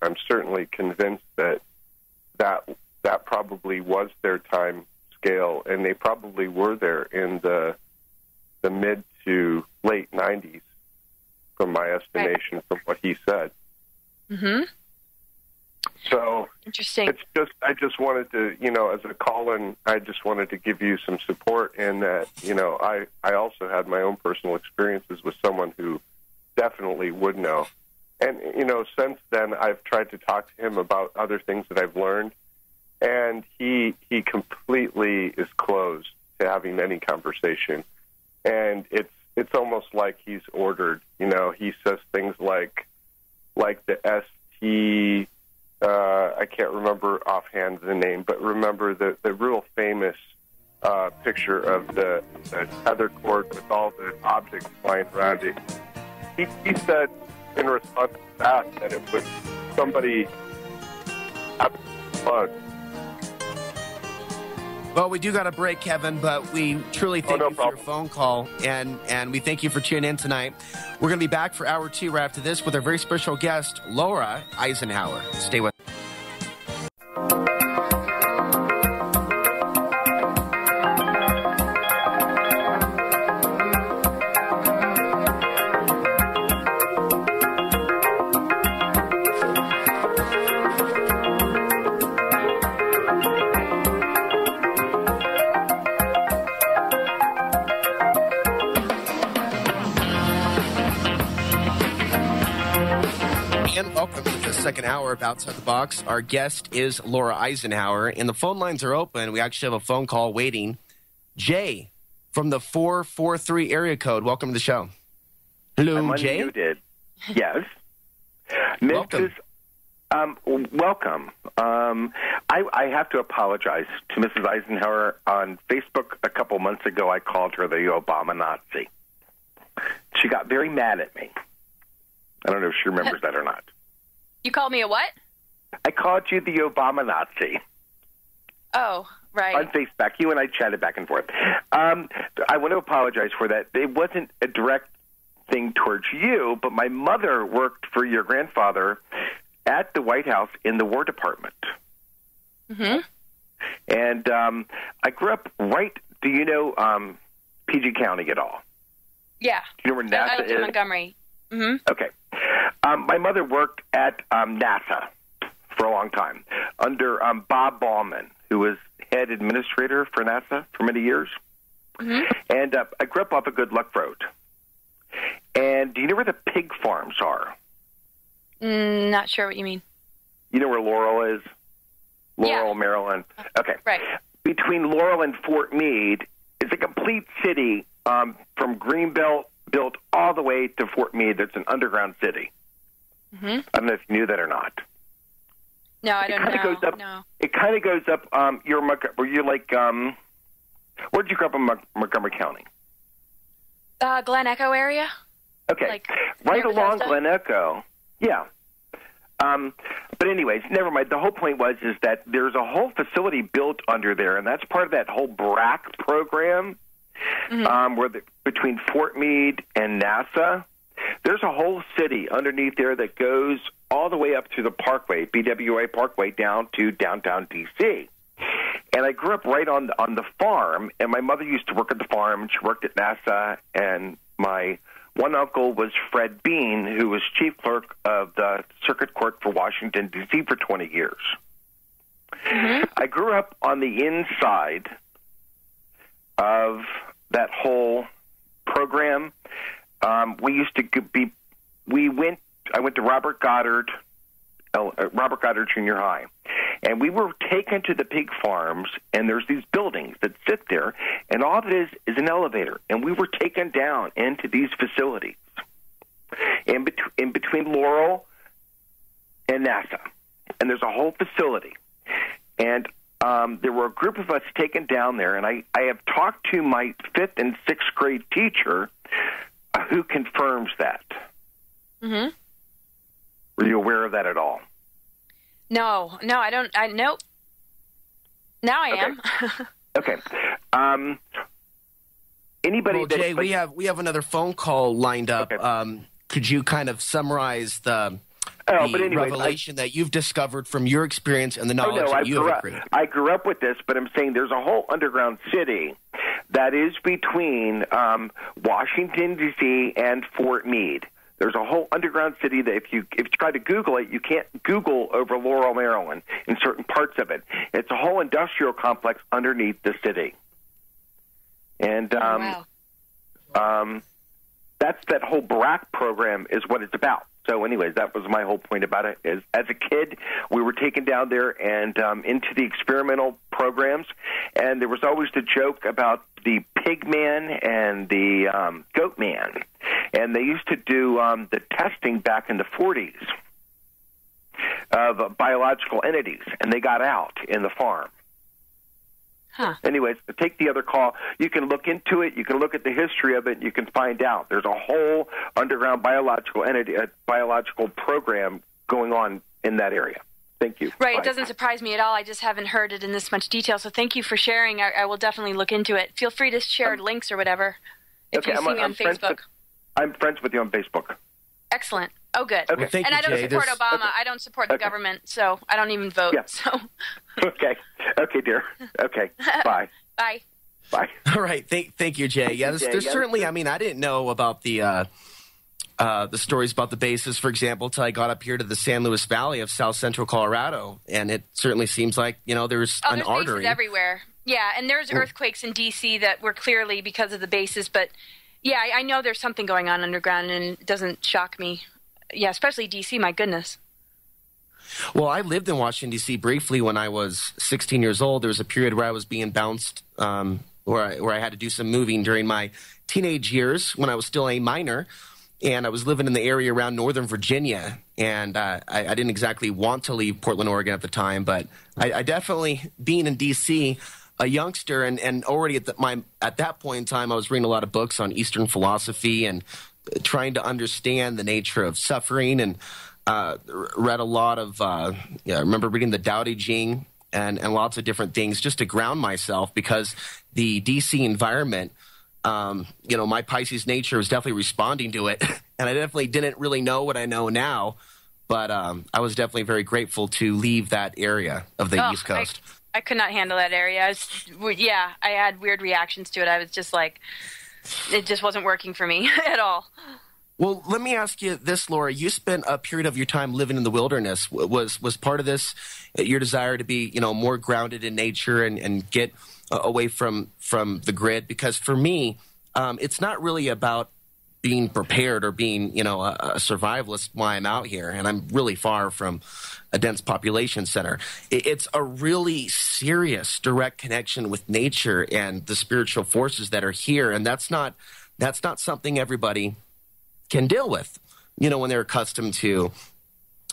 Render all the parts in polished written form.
I'm certainly convinced that probably was their time scale, and they probably were there in the mid to late 90s, from my estimation, from what he said. Mm-hmm. So interesting. It's just, I just wanted to, as a call-in, I just wanted to give you some support in that, I also had my own personal experiences with someone who definitely would know. And, since then, I've tried to talk to him about other things that I've learned, and he completely is closed to having any conversation. And it's almost like he's ordered. He says things like the ST, I can't remember offhand the name, but remember the real famous picture of the tether cord with all the objects flying around it. He said in response to that it was somebody having fun. Well, we do got a break, Kevin, but we truly thank you for your phone call, and we thank you for tuning in tonight. We're going to be back for Hour 2 right after this with our very special guest, Laura Eisenhower. Stay with us. And welcome to the second hour of Outside the Box. Our guest is Laura Eisenhower, and the phone lines are open. We actually have a phone call waiting. Jay from the 443 area code. Welcome to the show. Hello, Jay. Unmuted. Yes. Welcome. Welcome. I have to apologize to Mrs. Eisenhower. On Facebook a couple months ago, I called her the Obama Nazi. She got very mad at me. I don't know if she remembers that or not. You called me a what? I called you the Obama Nazi. Oh, right. On Facebook. You and I chatted back and forth. I want to apologize for that. It wasn't a direct thing towards you, but my mother worked for your grandfather at the White House in the War Department. Mm-hmm. And I grew up do you know PG County at all? Yeah. Do you know where NASA I lived is? in Montgomery. Mm-hmm. Okay. My mother worked at NASA for a long time under Bob Ballman, who was head administrator for NASA for many years. Mm-hmm. And I grew up off a Good Luck Road. And do you know where the pig farms are? Not sure what you mean. You know where Laurel is? Laurel, Yeah. Maryland. Okay. Right. Between Laurel and Fort Meade, it's a complete city from Greenbelt built all the way to Fort Meade. That's an underground city. Mm-hmm. I don't know if you knew that or not. No, I don't know. Goes up, no. It kind of goes up. You're like, where did you grow up in Montgomery County? Glen Echo area. Okay, Like, right near along Bethesda? Glen Echo. Yeah. But anyways, never mind. The whole point is that there's a whole facility built under there, and that's part of that whole BRAC program, where between Fort Meade and NASA, there's a whole city underneath there that goes all the way up to the Parkway, BWA Parkway, down to downtown D.C. And I grew up right on the farm, and my mother used to work at the farm, and she worked at NASA, and my one uncle was Fred Bean, who was chief clerk of the Circuit Court for Washington, D.C. for 20 years. Mm-hmm. I grew up on the inside of that whole program. I went to Robert Goddard Junior High, and we were taken to the pig farms, and there's these buildings that sit there, and all it is an elevator, and we were taken down into these facilities in between Laurel and NASA, and there's a whole facility, and there were a group of us taken down there, and I have talked to my 5th and 6th grade teacher who confirms that. Mm-hmm. Were you aware of that at all? No, I don't. Nope. Now I am. Okay. Anybody? Well, Jay, we have another phone call lined up. Okay. Could you kind of summarize the Oh, the but anyway, revelation that you've discovered from your experience and the knowledge that you have created. I grew up with this, but I'm saying there's a whole underground city that is between Washington, D.C. and Fort Meade. There's a whole underground city that if you try to Google it, you can't Google over Laurel, Maryland, in certain parts of it. It's a whole industrial complex underneath the city. And that's that whole BRAC program is what it's about. So anyways, that was my whole point about it. Is as a kid, we were taken down there and into the experimental programs, and there was always the joke about the pig man and the goat man. And they used to do the testing back in the 40s of biological entities, and they got out in the farm. Huh. Anyways, take the other call. You can look into it. You can look at the history of it. You can find out. There's a whole underground biological entity, biological program going on in that area. Thank you. Right. Bye. It doesn't surprise me at all. I just haven't heard it in this much detail. So thank you for sharing. I will definitely look into it. Feel free to share links or whatever if you see me on Facebook. I'm friends with you on Facebook. Excellent. Oh, good. Okay. Well, thank and you, I don't Jay. support Obama. Okay. I don't support the government, so I don't even vote. Yeah. So. Okay. Okay, dear. Okay. Bye. Bye. Bye. All right. Thank you, Jay. Yeah, there's certainly, I mean, I didn't know about the stories about the bases, for example, till I got up here to the San Luis Valley of South Central Colorado, and it certainly seems like, there's an artery. Bases everywhere. Yeah, and there's earthquakes in D.C. that were clearly because of the bases, but yeah, I know there's something going on underground, and it doesn't shock me. Yeah, especially D.C., my goodness. Well, I lived in Washington, D.C. briefly when I was 16 years old. There was a period where I was being bounced, where I had to do some moving during my teenage years when I was still a minor, and I was living in the area around Northern Virginia, and I didn't exactly want to leave Portland, Oregon at the time, but I definitely, being in D.C., a youngster, and already at that point in time, I was reading a lot of books on Eastern philosophy and trying to understand the nature of suffering, and read a lot of, I remember reading the Tao Te Ching and lots of different things just to ground myself, because the DC environment, my Pisces nature was definitely responding to it, and I definitely didn't really know what I know now, but I was definitely very grateful to leave that area of the East Coast. I could not handle that area. I had weird reactions to it. I was just like, it just wasn't working for me at all. Well, let me ask you this, Laura. You spent a period of your time living in the wilderness. Was part of this your desire to be, more grounded in nature and get away from the grid? Because for me, it's not really about being prepared or being, a survivalist while I'm out here, and I'm really far from a dense population center. It's a really serious, direct connection with nature and the spiritual forces that are here, and that's not something everybody can deal with, when they're accustomed to,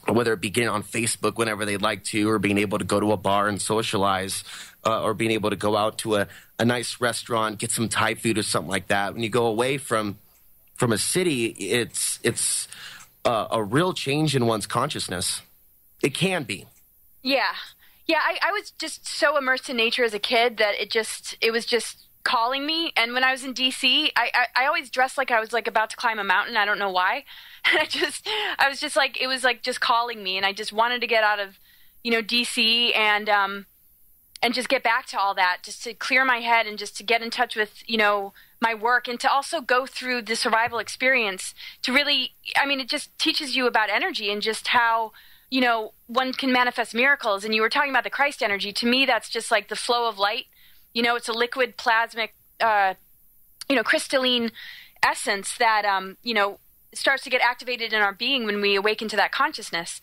whether it be getting on Facebook whenever they'd like to, or being able to go to a bar and socialize, or being able to go out to a nice restaurant, get some Thai food or something like that. When you go away from a city, it's a real change in one's consciousness. It can be. Yeah. I was just so immersed in nature as a kid that it was just calling me. And when I was in DC, I always dressed like I was like about to climb a mountain. I don't know why. I was just like, it was like just calling me, and I just wanted to get out of, DC and just get back to all that, just to clear my head and just to get in touch with, my work, and to also go through the survival experience to really, it just teaches you about energy and just how, one can manifest miracles. And you were talking about the Christ energy. To me, that's just like the flow of light. It's a liquid plasmic, crystalline essence that, starts to get activated in our being when we awaken to that consciousness.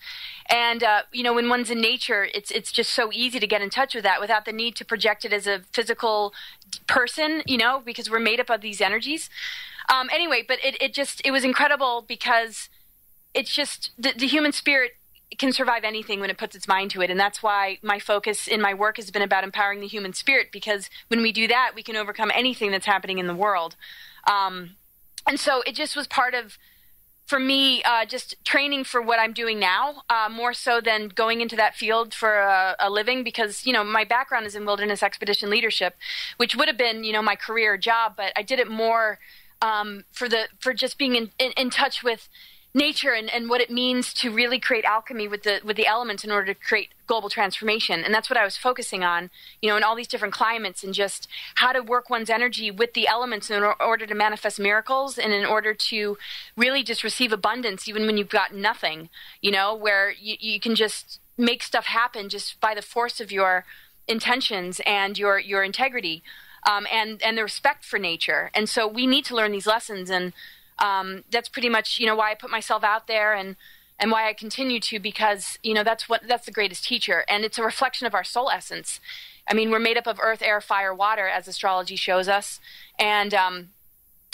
And, when one's in nature, it's just so easy to get in touch with that without the need to project it as a physical person, because we're made up of these energies. But it was incredible, because it's just the human spirit can survive anything when it puts its mind to it. And that's why my focus in my work has been about empowering the human spirit, because when we do that, we can overcome anything that's happening in the world. And so it just was part of, for me, just training for what I'm doing now, more so than going into that field for a living, because, my background is in wilderness expedition leadership, which would have been, my career job, but I did it more for just being in touch with nature and what it means to really create alchemy with the elements in order to create global transformation. And that's what I was focusing on, in all these different climates, and just how to work one's energy with the elements in order to manifest miracles, and in order to really just receive abundance even when you've got nothing, where you can just make stuff happen just by the force of your intentions and your integrity, and the respect for nature. And so we need to learn these lessons, and that's pretty much, why I put myself out there, and why I continue to, because, that's the greatest teacher. And it's a reflection of our soul essence. I mean, we're made up of earth, air, fire, water, as astrology shows us. And,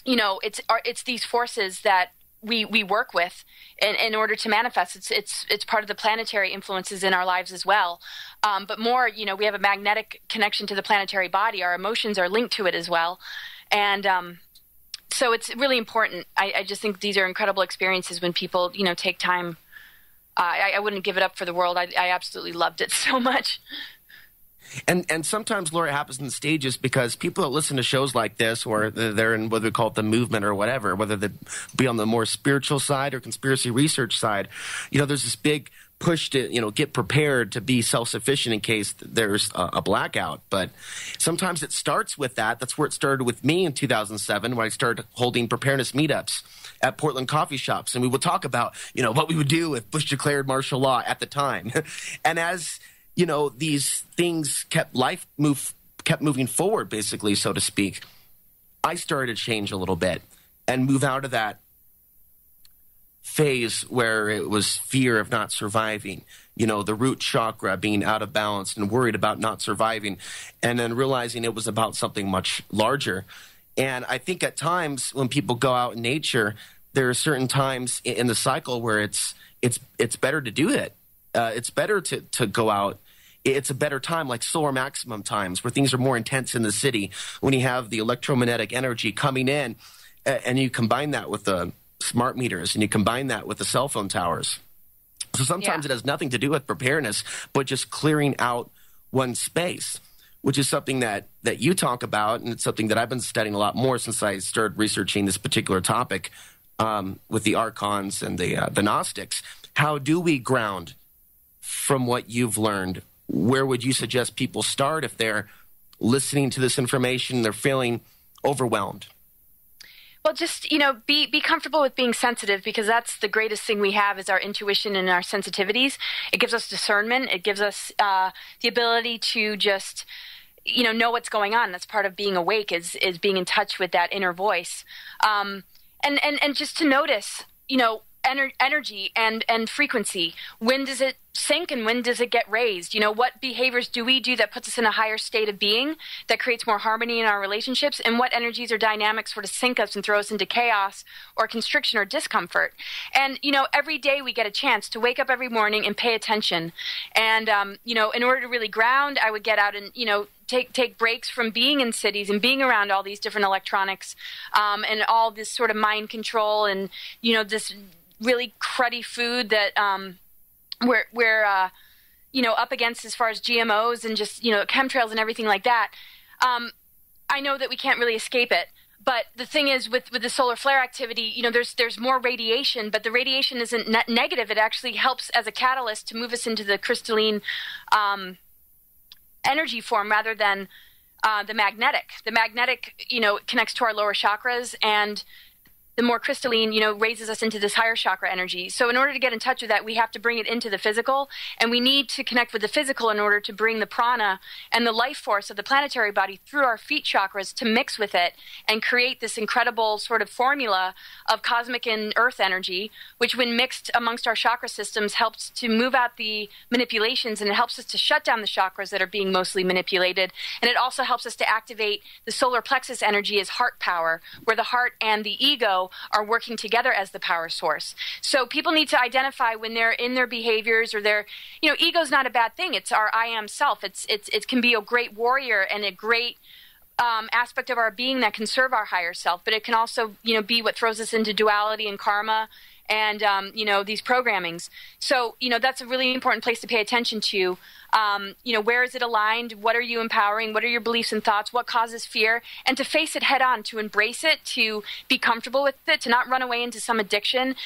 it's these forces that we work with in order to manifest. It's part of the planetary influences in our lives as well. But more, we have a magnetic connection to the planetary body. Our emotions are linked to it as well. And, so it's really important. I just think these are incredible experiences when people, take time. I wouldn't give it up for the world. I absolutely loved it so much. And sometimes, Laura, it happens in stages, because people that listen to shows like this, or they're in whether we call it the movement or whatever, whether they be on the more spiritual side or conspiracy research side, there's this big push to, get prepared to be self-sufficient in case there's a blackout. But sometimes it starts with that. That's where it started with me in 2007, when I started holding preparedness meetups at Portland coffee shops. And we would talk about, what we would do if Bush declared martial law at the time. And as, these things kept moving forward, basically, so to speak, I started to change a little bit and move out of that phase where it was fear of not surviving, the root chakra being out of balance and worried about not surviving, and then realizing it was about something much larger. And I think at times when people go out in nature, there are certain times in the cycle where it's better to do it. It's better to go out. It's a better time, like solar maximum times, where things are more intense in the city, when you have the electromagnetic energy coming in, and you combine that with the smart meters, and you combine that with the cell phone towers. So sometimes it has nothing to do with preparedness, but just clearing out one space, which is something that you talk about, and it's something that I've been studying a lot more since I started researching this particular topic with the archons and the Gnostics. How do we ground from what you've learned? Where would you suggest people start if they're listening to this information, they're feeling overwhelmed? Well, just, be comfortable with being sensitive, because that's the greatest thing we have, is our intuition and our sensitivities. It gives us discernment. It gives us the ability to just, know what's going on. That's part of being awake, is being in touch with that inner voice. And just to notice, energy and frequency. When does it sink and when does it get raised? What behaviors do we do that puts us in a higher state of being, that creates more harmony in our relationships? And what energies or dynamics sort of sink us and throw us into chaos or constriction or discomfort? And, every day we get a chance to wake up every morning and pay attention. And, in order to really ground, I would get out and, take breaks from being in cities and being around all these different electronics, and all this sort of mind control, and, this really cruddy food that, we're up against as far as GMOs and just, chemtrails and everything like that. I know that we can't really escape it. But the thing is, with the solar flare activity, there's more radiation, but the radiation isn't negative. It actually helps as a catalyst to move us into the crystalline energy form, rather than the magnetic. The magnetic, connects to our lower chakras, and the more crystalline, raises us into this higher chakra energy. So in order to get in touch with that, we have to bring it into the physical, and we need to connect with the physical in order to bring the prana and the life force of the planetary body through our feet chakras to mix with it and create this incredible sort of formula of cosmic and earth energy, which when mixed amongst our chakra systems helps to move out the manipulations, and it helps us to shut down the chakras that are being mostly manipulated. And it also helps us to activate the solar plexus energy as heart power, where the heart and the ego are working together as the power source. So people need to identify when they're in their behaviors, or their, ego's not a bad thing. It's our I am self. It can be a great warrior and a great aspect of our being that can serve our higher self, but it can also, be what throws us into duality and karma and, these programmings. So, that's a really important place to pay attention to. Where is it aligned? What are you empowering? What are your beliefs and thoughts? What causes fear? And to face it head on, to embrace it, to be comfortable with it, to not run away into some addiction,